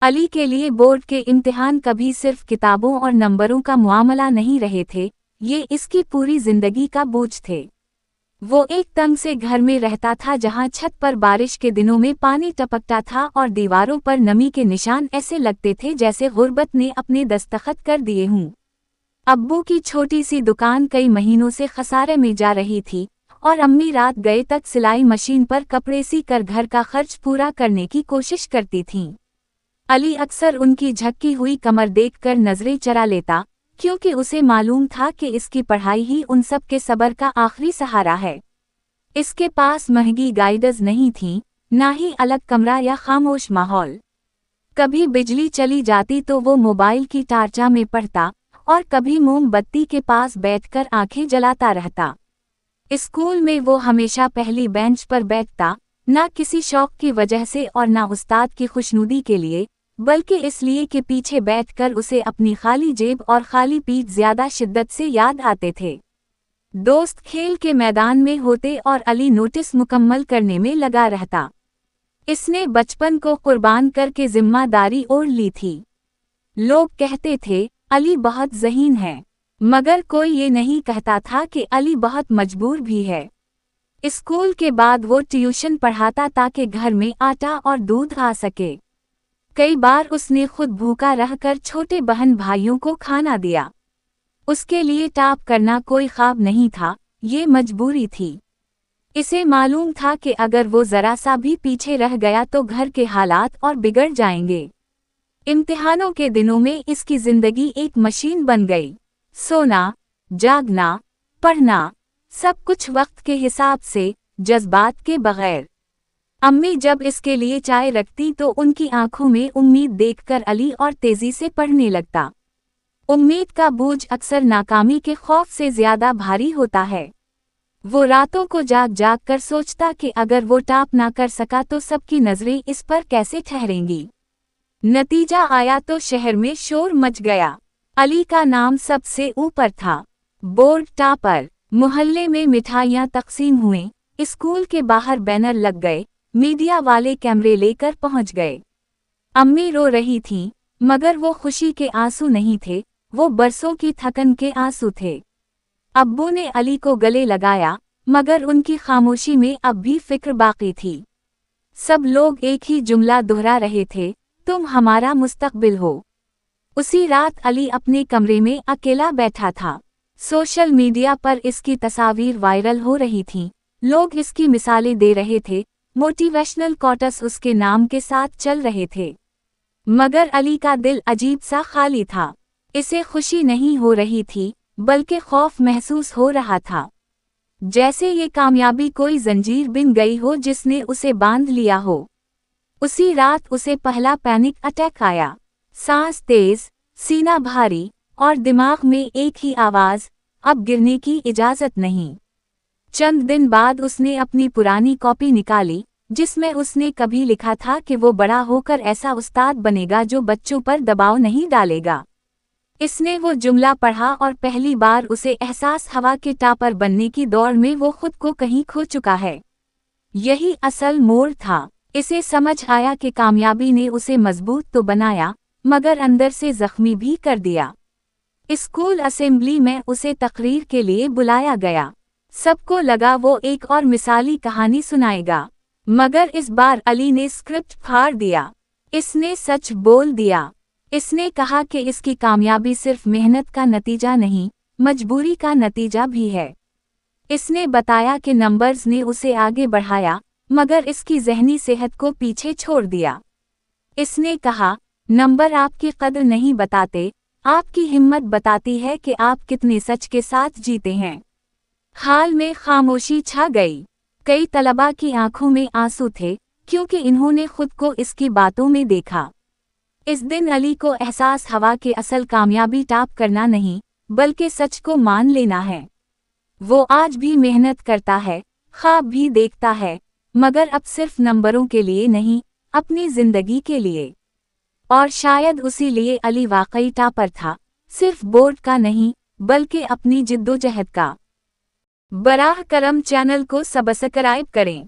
अली के लिए बोर्ड के इम्तिहान कभी सिर्फ किताबों और नंबरों का मुआमला नहीं रहे थे, ये इसकी पूरी जिंदगी का बोझ थे। वो एक तंग से घर में रहता था जहां छत पर बारिश के दिनों में पानी टपकता था और दीवारों पर नमी के निशान ऐसे लगते थे जैसे गुर्बत ने अपने दस्तखत कर दिए हों। अब्बू की छोटी सी दुकान कई महीनों से खसारे में जा रही थी और अम्मी रात गए तक सिलाई मशीन पर कपड़े सी कर घर का खर्च पूरा करने की कोशिश करती थीं। अली अक्सर उनकी झक्की हुई कमर देखकर नजरें चरा लेता, क्योंकि उसे मालूम था कि इसकी पढ़ाई ही उन सब के सब्र का आखिरी सहारा है। इसके पास महंगी गाइड्स नहीं थीं, ना ही अलग कमरा या खामोश माहौल। कभी बिजली चली जाती तो वो मोबाइल की टार्चा में पढ़ता और कभी मोमबत्ती के पास बैठकर आंखें जलाता रहता। स्कूल में वो हमेशा पहली बेंच पर बैठता, ना किसी शौक की वजह से और ना उस्ताद की खुशनुदी के लिए, बल्कि इसलिए कि पीछे बैठकर उसे अपनी खाली जेब और खाली पीठ ज्यादा शिद्दत से याद आते थे। दोस्त खेल के मैदान में होते और अली नोटिस मुकम्मल करने में लगा रहता। इसने बचपन को कुर्बान करके जिम्मेदारी ओढ़ ली थी। लोग कहते थे अली बहुत ज़हीन है, मगर कोई ये नहीं कहता था कि अली बहुत मजबूर भी है। स्कूल के बाद वो ट्यूशन पढ़ाता ताकि घर में आटा और दूध आ सके। कई बार उसने खुद भूखा रहकर छोटे बहन भाइयों को खाना दिया। उसके लिए टॉप करना कोई ख्वाब नहीं था, ये मजबूरी थी। इसे मालूम था कि अगर वो जरा सा भी पीछे रह गया तो घर के हालात और बिगड़ जाएंगे। इम्तिहानों के दिनों में इसकी जिंदगी एक मशीन बन गई। सोना, जागना, पढ़ना, सब कुछ वक्त के हिसाब से, जज्बात के बगैर। अम्मी जब इसके लिए चाय रखती तो उनकी आंखों में उम्मीद देखकर अली और तेजी से पढ़ने लगता। उम्मीद का बोझ अक्सर नाकामी के खौफ से ज्यादा भारी होता है। वो रातों को जाग जाग कर सोचता कि अगर वो टॉप ना कर सका तो सबकी नजरें इस पर कैसे ठहरेंगी। नतीजा आया तो शहर में शोर मच गया। अली का नाम सबसे ऊपर था, बोर्ड टॉपर। मोहल्ले में मिठाइयाँ तकसीम हुए, स्कूल के बाहर बैनर लग गए, मीडिया वाले कैमरे लेकर पहुंच गए। अम्मी रो रही थीं, मगर वो खुशी के आंसू नहीं थे, वो बरसों की थकन के आंसू थे। अब्बू ने अली को गले लगाया, मगर उनकी खामोशी में अब भी फिक्र बाकी थी। सब लोग एक ही जुमला दोहरा रहे थे, तुम हमारा मुस्तकबिल हो। उसी रात अली अपने कमरे में अकेला बैठा था। सोशल मीडिया पर इसकी तस्वीर वायरल हो रही थीं, लोग इसकी मिसालें दे रहे थे, मोटिवेशनल कोट्स उसके नाम के साथ चल रहे थे। मगर अली का दिल अजीब सा खाली था। इसे खुशी नहीं हो रही थी, बल्कि खौफ महसूस हो रहा था। जैसे ये कामयाबी कोई जंजीर बिन गई हो जिसने उसे बांध लिया हो। उसी रात उसे पहला पैनिक अटैक आया। सांस तेज, सीना भारी और दिमाग में एक ही आवाज़, अब गिरने की इजाज़त नहीं। चंद दिन बाद उसने अपनी पुरानी कॉपी निकाली, जिसमें उसने कभी लिखा था कि वो बड़ा होकर ऐसा उस्ताद बनेगा जो बच्चों पर दबाव नहीं डालेगा। इसने वो जुमला पढ़ा और पहली बार उसे एहसास हुआ कि टॉपर बनने की दौड़ में वो खुद को कहीं खो चुका है। यही असल मोड़ था। इसे समझ आया कि कामयाबी ने उसे मजबूत तो बनाया, मगर अंदर से जख्मी भी कर दिया। स्कूल असेंबली में उसे तकरीर के लिए बुलाया गया। सबको लगा वो एक और मिसाली कहानी सुनाएगा, मगर इस बार अली ने स्क्रिप्ट फाड़ दिया। इसने सच बोल दिया। इसने कहा कि इसकी कामयाबी सिर्फ मेहनत का नतीजा नहीं, मजबूरी का नतीजा भी है। इसने बताया कि नंबर्स ने उसे आगे बढ़ाया, मगर इसकी ज़हनी सेहत को पीछे छोड़ दिया। इसने कहा, नंबर आपकी कद्र नहीं बताते, आपकी हिम्मत बताती है कि आप कितने सच के साथ जीते हैं। हाल में खामोशी छा गई। कई तलबा की आंखों में आंसू थे, क्योंकि इन्होंने खुद को इसकी बातों में देखा। इस दिन अली को एहसास हुआ कि असल कामयाबी टॉप करना नहीं, बल्कि सच को मान लेना है। वो आज भी मेहनत करता है, ख्वाब भी देखता है, मगर अब सिर्फ नंबरों के लिए नहीं, अपनी जिंदगी के लिए। और शायद उसी लिए अली वाकई टॉपर था, सिर्फ बोर्ड का नहीं, बल्कि अपनी जिद्दोजहद का। बराह करम चैनल को सब्सक्राइब करें।